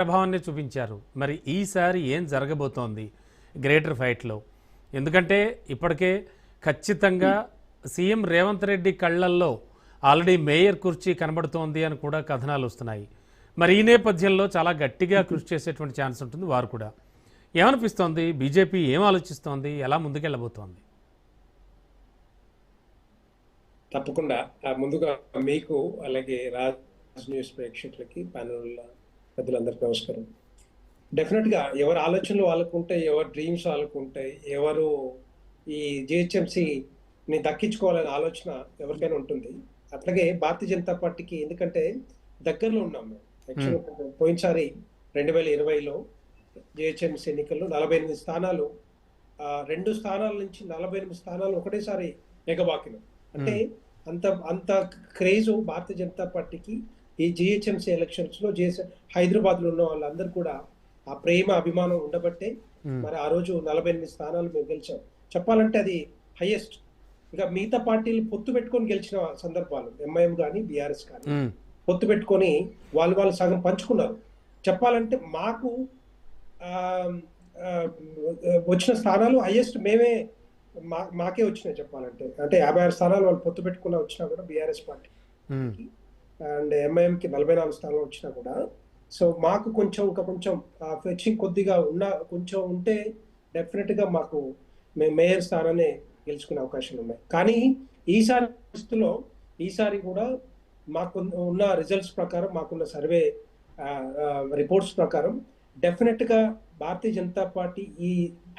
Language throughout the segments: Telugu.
ప్రభావాన్ని చూపించారు. మరి ఈసారి ఏం జరగబోతోంది గ్రేటర్ ఫైట్లో? ఎందుకంటే ఇప్పటికే ఖచ్చితంగా సీఎం రేవంత్ రెడ్డి కళ్ళల్లో ఆల్రెడీ మేయర్ కుర్చీ కనబడుతోంది అని కూడా కథనాలు వస్తున్నాయి. మరి ఈ నేపథ్యంలో చాలా గట్టిగా కృషి చేసేటువంటి ఛాన్స్ ఉంటుంది వారు కూడా. ఏమనిపిస్తోంది? బీజేపీ ఏం ఆలోచిస్తోంది? ఎలా ముందుకెళ్ళబోతోంది? తప్పకుండా ముందుగా మీకు అలాగే రాజ్ న్యూస్ ప్రేక్షకులకి ప్యానల్ పెద్దలందరికీ నమస్కారం. డెఫినెట్గా ఎవరి ఆలోచనలు వాళ్ళకు ఉంటాయి, ఎవరి డ్రీమ్స్ వాళ్ళకు ఉంటాయి, ఎవరు ఈ జిహెచ్ఎంసీని దక్కించుకోవాలనే ఆలోచన ఎవరికైనా ఉంటుంది. అట్లాగే భారతీయ జనతా పార్టీకి ఎందుకంటే దగ్గరలో ఉన్నాం మేము. యాక్చువల్గా పోయినసారి 2020లో జిహెచ్ఎంసీ ఎన్నికల్లో 48 స్థానాలు, 2 స్థానాల నుంచి 48 స్థానాలు ఒకటేసారి ఎగబాకినాం. అంటే అంత అంత క్రేజ్ భారతీయ జనతా పార్టీకి ఈ జిహెచ్ఎంసీ ఎలక్షన్స్ లో హైదరాబాద్ లో ఉన్న వాళ్ళందరూ కూడా ఆ ప్రేమ అభిమానం ఉండబట్టే మరి ఆ రోజు 48 స్థానాలు మేము గెలిచాం. చెప్పాలంటే అది హైయెస్ట్. ఇక మిగతా పార్టీలు పొత్తు పెట్టుకొని గెలిచిన సందర్భాలు, ఎంఐఎం కానీ బీఆర్ఎస్ కానీ పొత్తు పెట్టుకొని వాళ్ళు సగం పంచుకున్నారు. చెప్పాలంటే మాకు వచ్చిన స్థానాలు హైయెస్ట్ మేమే, మాకే వచ్చినాయి చెప్పాలంటే. అంటే 56 స్థానాలు వాళ్ళు పొత్తు పెట్టుకున్న వచ్చినా కూడా బీఆర్ఎస్ పార్టీ అండ్ ఎంఐఎంకి 44 స్థానాలు వచ్చినా కూడా. సో మాకు కొంచెం ఫెచింగ్ కొద్దిగా కొంచెం ఉంటే డెఫినెట్గా మాకు మేము మేయర్ స్థానాన్ని గెలుచుకునే అవకాశాలు ఉన్నాయి. కానీ ఈసారి పరిస్థితుల్లో ఈసారి కూడా మాకు ఉన్న రిజల్ట్స్ ప్రకారం, మాకున్న సర్వే రిపోర్ట్స్ ప్రకారం డెఫినెట్గా భారతీయ జనతా పార్టీ ఈ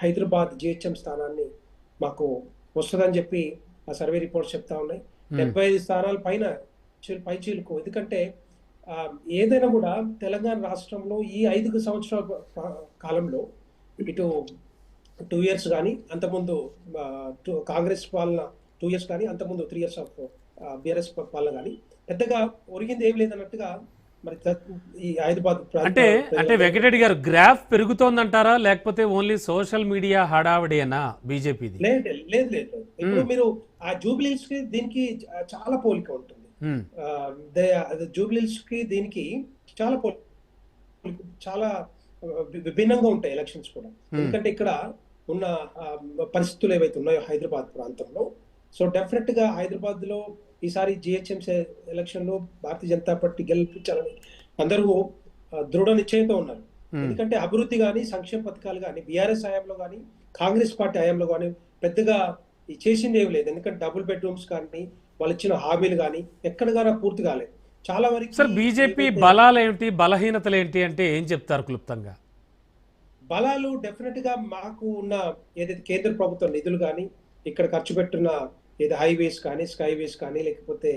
హైదరాబాద్ జిహెచ్ఎం స్థానాన్ని మాకు వస్తుందని చెప్పి ఆ సర్వే రిపోర్ట్స్ చెప్తా ఉన్నాయి. 75 స్థానాల పై చీలుకు. ఎందుకంటే ఏదైనా కూడా తెలంగాణ రాష్ట్రంలో ఈ 5 సంవత్సరాల కాలంలో ఇటు 2 years కానీ, అంతకుముందు కాంగ్రెస్ పాలన 2 years కానీ, అంతకుముందు 3 years ఆఫ్ బీఆర్ఎస్ పాలన కానీ పెద్దగా ఒరిగింది ఏం లేదన్నట్టుగా మరి ఈ హైదరాబాద్ అంటే వెంకటరెడ్డి గారు గ్రాఫ్ పెరుగుతోందంటారా, లేకపోతే ఓన్లీ సోషల్ మీడియా హడావిడేనా బీజేపీది? లేదు. ఇప్పుడు మీరు ఆ జూబ్లీస్ కి దీనికి చాలా పోలిక ఉంటుంది. జూబ్లీస్ కి దీనికి చాలా విభిన్నంగా ఉంటాయి ఎలక్షన్స్ కూడా. ఎందుకంటే ఇక్కడ ఉన్న పరిస్థితులు ఏవైతే ఉన్నాయో హైదరాబాద్ ప్రాంతంలో, సో డెఫినెట్ గా హైదరాబాద్ లో ఈసారి జిహెచ్ఎంసీ ఎలక్షన్ లో భారతీయ జనతా పార్టీ గెలిపించాలని అందరూ దృఢ నిశ్చయంతో ఉన్నారు. ఎందుకంటే అభివృద్ధి కానీ, సంక్షేమ పథకాలు కానీ బీఆర్ఎస్ హయాంలో కానీ, కాంగ్రెస్ పార్టీ హయాంలో కానీ పెద్దగా చేసింది ఏమి లేదు. ఎందుకంటే డబుల్ బెడ్రూమ్స్ కానీ, వాళ్ళు ఇచ్చిన హామీలు కానీ ఎక్కడ కానీ పూర్తి కాలేదు. చాలా వరకు సార్ బీజేపీ బలాలు ఏంటి, బలహీనతలు ఏంటి అంటే ఏం చెప్తారు క్లుప్తంగా? బలాలు డెఫినెట్ గా మాకు ఉన్న ఏదైతే కేంద్ర ప్రభుత్వ నిధులు కానీ, ఇక్కడ ఖర్చు పెట్టున్న ఏదో హైవేస్ కానీ, స్కైవేస్ కానీ, లేకపోతే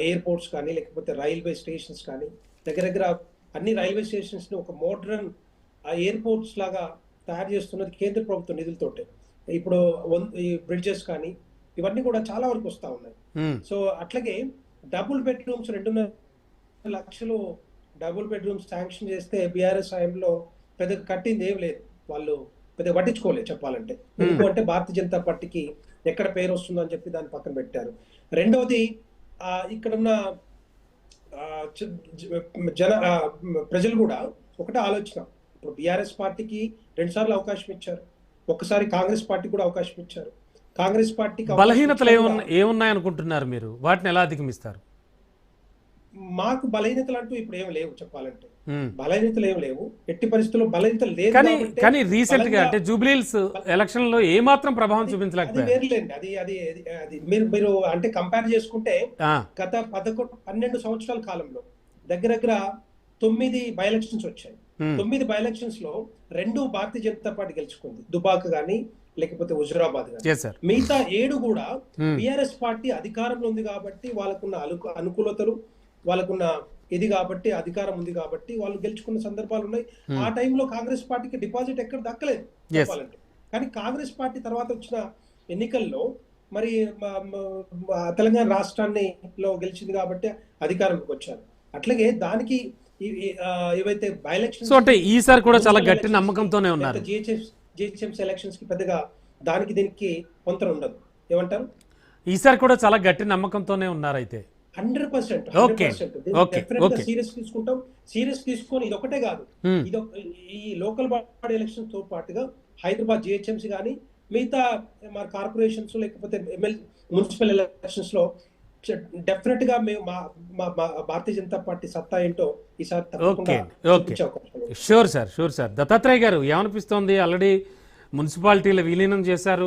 ఎయిర్పోర్ట్స్ కానీ, లేకపోతే రైల్వే స్టేషన్స్ కానీ, దగ్గర అన్ని రైల్వే స్టేషన్స్ ని ఒక మోడర్న్ ఎయిర్పోర్ట్స్ లాగా తయారు చేస్తున్నది కేంద్ర ప్రభుత్వ నిధులతోటే. ఇప్పుడు ఈ బ్రిడ్జెస్ కానీ ఇవన్నీ కూడా చాలా వరకు వస్తా ఉన్నాయి. సో అట్లాగే డబుల్ బెడ్రూమ్స్ 2.5 లక్షలు డబుల్ బెడ్రూమ్స్ శాంక్షన్ చేస్తే బీఆర్ఎస్ హయాంలో పెద్దగా కట్టింది ఏం లేదు, వాళ్ళు పెద్దగా పట్టించుకోలేదు చెప్పాలంటే. ఎందుకంటే భారతీయ జనతా పార్టీకి ఎక్కడ పేరు వస్తుందో అని చెప్పి దాన్ని పక్కన పెట్టారు. రెండవది ఇక్కడున్న ప్రజలు కూడా ఒకటే ఆలోచన. ఇప్పుడు బీఆర్ఎస్ పార్టీకి 2 సార్లు అవకాశం ఇచ్చారు, ఒక్కసారి కాంగ్రెస్ పార్టీ కూడా అవకాశం ఇచ్చారు. కాంగ్రెస్ పార్టీకి బలహీనతలు ఏమున్నాయనుకుంటున్నారు మీరు? వాటిని ఎలా అధిగమిస్తారు? మాకు బలహీనతలు అంటూ ఇప్పుడు ఏమి లేవు చెప్పాలంటే. బలహీనతలు ఏమి లేవు, ఎట్టి పరిస్థితుల్లో బలహీనతలు లేదు. కానీ రీసెంట్ గా అంటే జూబ్లీహిల్స్ ఎలక్షన్ లో ఏ మాత్రం ప్రభావం చూపించలేకపోయారు. వేరులేండి, అది మీరు అంటే కంపేర్ చేసుకుంటే గత 12 సంవత్సరాల కాలంలో దగ్గర 9 బై ఎలక్షన్స్ వచ్చాయి. 9 బై ఎలక్షన్స్ లో 2 భారతీయ జనతా పార్టీ గెలుచుకుంది, దుబాక్ గానీ లేకపోతే హుజురాబాద్ గానీ. మిగతా 7 కూడా బీఆర్ఎస్ పార్టీ అధికారంలో ఉంది కాబట్టి, వాళ్ళకున్న అనుకూలతలు, వాళ్ళకున్న ఇది కాబట్టి, అధికారం ఉంది కాబట్టి వాళ్ళు గెలుచుకున్న సందర్భాలు ఉన్నాయి. ఆ టైంలో కాంగ్రెస్ పార్టీకి డిపాజిట్ ఎక్కడ దక్కలేదు చెప్పాలంటే. కానీ కాంగ్రెస్ పార్టీ తర్వాత వచ్చిన ఎన్నికల్లో మరి తెలంగాణ రాష్ట్రాన్ని లో గెలిచింది కాబట్టి అధికారంలోకి వచ్చారు. అట్లాగే దానికి ఏవైతే బై ఎలక్షన్స్ అంటే ఈసారి కూడా చాలా గట్టి నమ్మకంతోనే ఉన్నారు. జిహెచ్ఎంసీ ఎలక్షన్స్ కి పెద్దగా దానికి దీనికి పొంతన ఉండదు. ఏమంటారు? ఈసారి కూడా చాలా గట్టి నమ్మకంతోనే ఉన్నారు. అయితే 100% ఓకే. 100% ఓకే. డెఫినెట్ గా ఓకే. సీరియస్ తీసుకుంటాం. సీరియస్ తీసుకొని ఇది ఒకటే కాదు, హ్మ్. ఇది ఈ లోకల్ బాడీ ఎలక్షన్ తో పాటుగా హైదరాబాద్ జిహెచ్ఎంసీ కానీ మిగతా మన కార్పొరేషన్స్ లేకపోతే మున్సిపల్ ఎలక్షన్స్ లో డెఫినెట్ గా మేము మా భారతీయ జనతా పార్టీ సత్తా ఏంటో ఈసారి ఓకే. తప్పకుండా ఓకే. చూపించే అవకాశం ఉంది. Sure sir. Sure sir. Dattatreya గారు ఏమనిపిస్తోంది? ఆల్రెడీ మున్సిపాలిటీల విలీనం చేశారు.